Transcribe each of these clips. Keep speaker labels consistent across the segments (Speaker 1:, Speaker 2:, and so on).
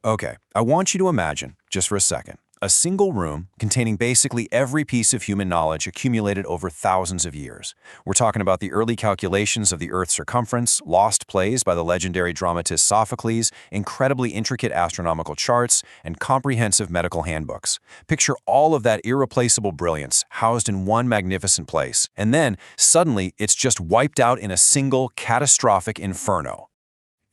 Speaker 1: Okay, I want you to imagine, just for a second, a single room containing basically every piece of human knowledge accumulated over thousands of years. We're talking about the early calculations of the Earth's circumference, lost plays by the legendary dramatist Sophocles, incredibly intricate astronomical charts, and comprehensive medical handbooks. Picture all of that irreplaceable brilliance housed in one magnificent place, and then, suddenly, it's just wiped out in a single catastrophic inferno.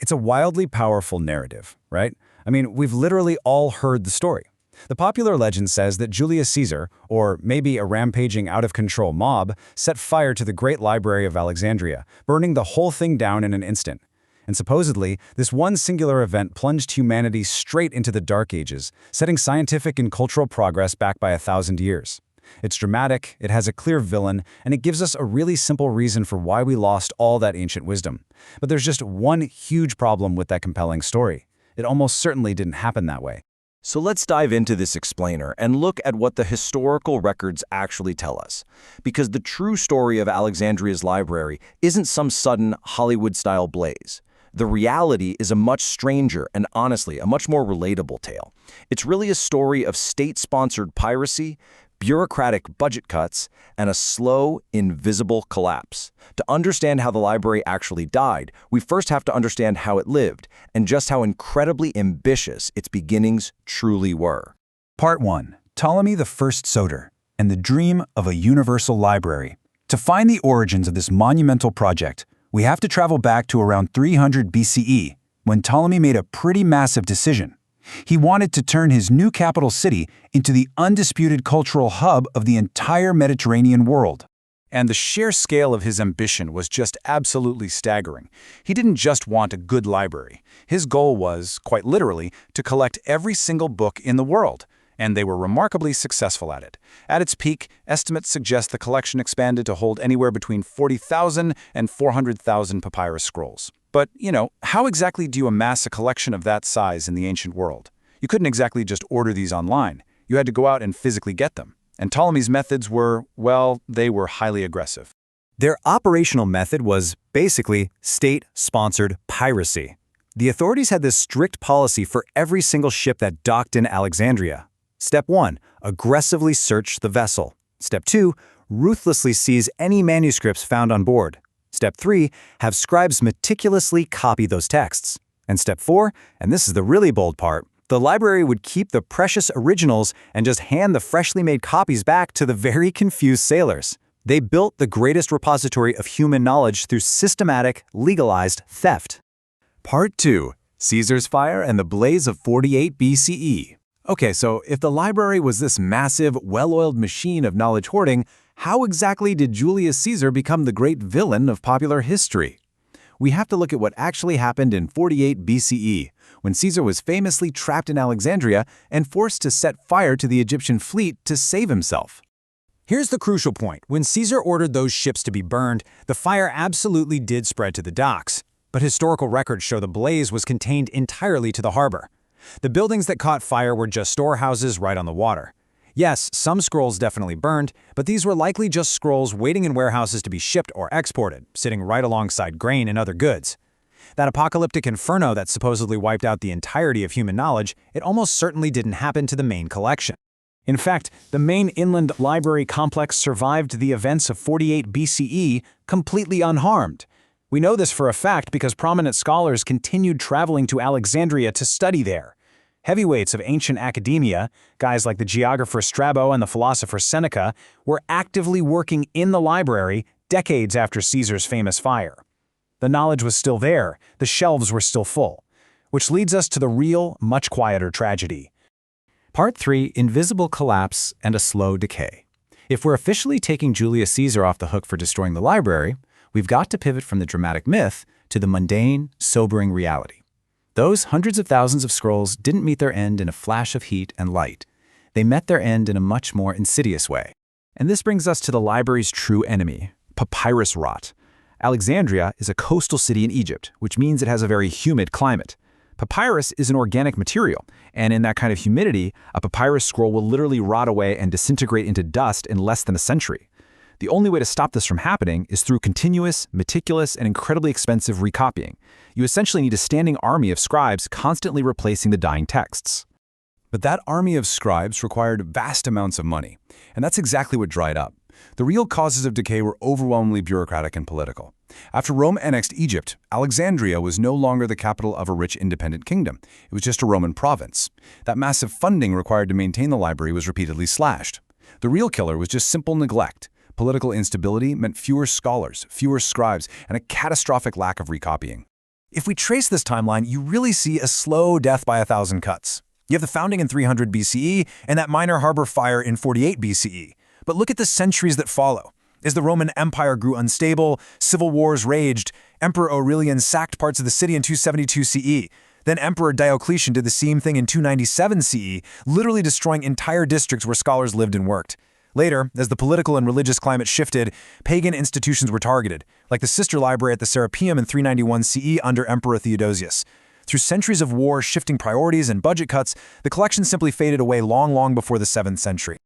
Speaker 2: It's a wildly powerful narrative, right? I mean, we've literally all heard the story. The popular legend says that Julius Caesar, or maybe a rampaging out-of-control mob, set fire to the Great Library of Alexandria, burning the whole thing down in an instant. And supposedly, this one singular event plunged humanity straight into the Dark Ages, setting scientific and cultural progress back by 1,000 years. It's dramatic, it has a clear villain, and it gives us a really simple reason for why we lost all that ancient wisdom. But there's just one huge problem with that compelling story. It almost certainly didn't happen that way.
Speaker 3: So let's dive into this explainer and look at what the historical records actually tell us. Because the true story of Alexandria's library isn't some sudden Hollywood-style blaze. The reality is a much stranger and, honestly, a much more relatable tale. It's really a story of state-sponsored piracy, bureaucratic budget cuts, and a slow, invisible collapse. To understand how the library actually died, we first have to understand how it lived, and just how incredibly ambitious its beginnings truly were.
Speaker 2: Part 1. Ptolemy I Soter, and the Dream of a Universal Library. To find the origins of this monumental project, we have to travel back to around 300 BCE, when Ptolemy made a pretty massive decision. He wanted to turn his new capital city into the undisputed cultural hub of the entire Mediterranean world. And the sheer scale of his ambition was just absolutely staggering. He didn't just want a good library. His goal was, quite literally, to collect every single book in the world. And they were remarkably successful at it. At its peak, estimates suggest the collection expanded to hold anywhere between 40,000 and 400,000 papyrus scrolls. But, how exactly do you amass a collection of that size in the ancient world? You couldn't exactly just order these online. You had to go out and physically get them. And Ptolemy's methods were, well, they were highly aggressive.
Speaker 4: Their operational method was basically state-sponsored piracy. The authorities had this strict policy for every single ship that docked in Alexandria. Step 1, aggressively search the vessel. Step 2, ruthlessly seize any manuscripts found on board. Step 3, have scribes meticulously copy those texts. And Step 4, and this is the really bold part, the library would keep the precious originals and just hand the freshly made copies back to the very confused sailors. They built the greatest repository of human knowledge through systematic, legalized theft.
Speaker 2: Part 2. Caesar's Fire and the Blaze of 48 BCE. Okay, so if the library was this massive, well-oiled machine of knowledge hoarding, how exactly did Julius Caesar become the great villain of popular history? We have to look at what actually happened in 48 BCE, when Caesar was famously trapped in Alexandria and forced to set fire to the Egyptian fleet to save himself.
Speaker 4: Here's the crucial point. When Caesar ordered those ships to be burned, the fire absolutely did spread to the docks. But historical records show the blaze was contained entirely to the harbor. The buildings that caught fire were just storehouses right on the water. Yes, some scrolls definitely burned, but these were likely just scrolls waiting in warehouses to be shipped or exported, sitting right alongside grain and other goods. That apocalyptic inferno that supposedly wiped out the entirety of human knowledge, it almost certainly didn't happen to the main collection. In fact, the main inland library complex survived the events of 48 BCE completely unharmed. We know this for a fact because prominent scholars continued traveling to Alexandria to study there. Heavyweights of ancient academia, guys like the geographer Strabo and the philosopher Seneca, were actively working in the library decades after Caesar's famous fire. The knowledge was still there, the shelves were still full. Which leads us to the real, much quieter tragedy.
Speaker 2: Part 3. Invisible Collapse and a Slow Decay. If we're officially taking Julius Caesar off the hook for destroying the library, we've got to pivot from the dramatic myth to the mundane, sobering reality. Those hundreds of thousands of scrolls didn't meet their end in a flash of heat and light. They met their end in a much more insidious way. And this brings us to the library's true enemy, papyrus rot. Alexandria is a coastal city in Egypt, which means it has a very humid climate. Papyrus is an organic material, and in that kind of humidity, a papyrus scroll will literally rot away and disintegrate into dust in less than a century. The only way to stop this from happening is through continuous, meticulous, and incredibly expensive recopying. You essentially need a standing army of scribes constantly replacing the dying texts. But that army of scribes required vast amounts of money, and that's exactly what dried up. The real causes of decay were overwhelmingly bureaucratic and political. After Rome annexed Egypt, Alexandria was no longer the capital of a rich independent kingdom. It was just a Roman province. That massive funding required to maintain the library was repeatedly slashed. The real killer was just simple neglect. Political instability meant fewer scholars, fewer scribes, and a catastrophic lack of recopying. If we trace this timeline, you really see a slow death by 1,000 cuts. You have the founding in 300 BCE and that minor harbor fire in 48 BCE. But look at the centuries that follow. As the Roman Empire grew unstable, civil wars raged, Emperor Aurelian sacked parts of the city in 272 CE. Then Emperor Diocletian did the same thing in 297 CE, literally destroying entire districts where scholars lived and worked. Later, as the political and religious climate shifted, pagan institutions were targeted, like the sister library at the Serapeum in 391 CE under Emperor Theodosius. Through centuries of war, shifting priorities, and budget cuts, the collection simply faded away long before the 7th century.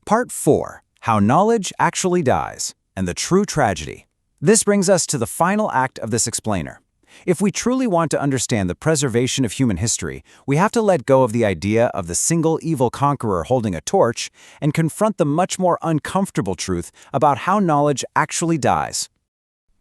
Speaker 4: Part 4. How Knowledge Actually Dies, and the True Tragedy. This brings us to the final act of this explainer. If we truly want to understand the preservation of human history, we have to let go of the idea of the single evil conqueror holding a torch and confront the much more uncomfortable truth about how knowledge actually dies.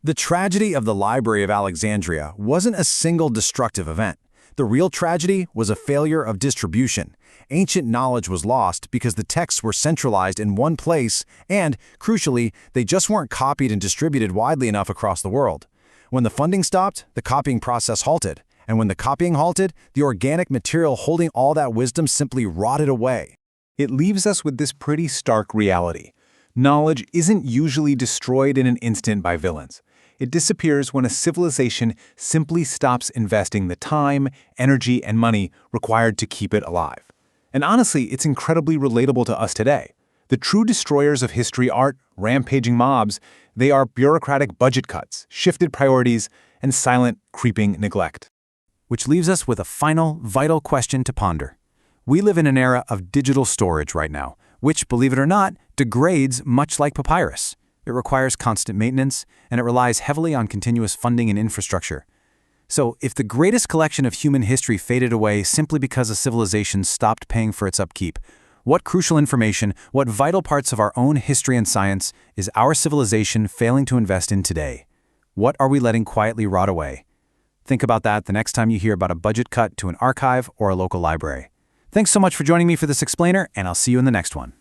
Speaker 1: The tragedy of the Library of Alexandria wasn't a single destructive event. The real tragedy was a failure of distribution. Ancient knowledge was lost because the texts were centralized in one place and, crucially, they just weren't copied and distributed widely enough across the world. When the funding stopped, the copying process halted. And when the copying halted, the organic material holding all that wisdom simply rotted away.
Speaker 2: It leaves us with this pretty stark reality. Knowledge isn't usually destroyed in an instant by villains. It disappears when a civilization simply stops investing the time, energy, and money required to keep it alive. And honestly, it's incredibly relatable to us today. The true destroyers of history aren't rampaging mobs. They are bureaucratic budget cuts, shifted priorities, and silent, creeping neglect.
Speaker 4: Which leaves us with a final, vital question to ponder. We live in an era of digital storage right now, which, believe it or not, degrades much like papyrus. It requires constant maintenance, and it relies heavily on continuous funding and infrastructure. So, if the greatest collection of human history faded away simply because a civilization stopped paying for its upkeep, what crucial information, what vital parts of our own history and science is our civilization failing to invest in today? What are we letting quietly rot away? Think about that the next time you hear about a budget cut to an archive or a local library. Thanks so much for joining me for this explainer, and I'll see you in the next one.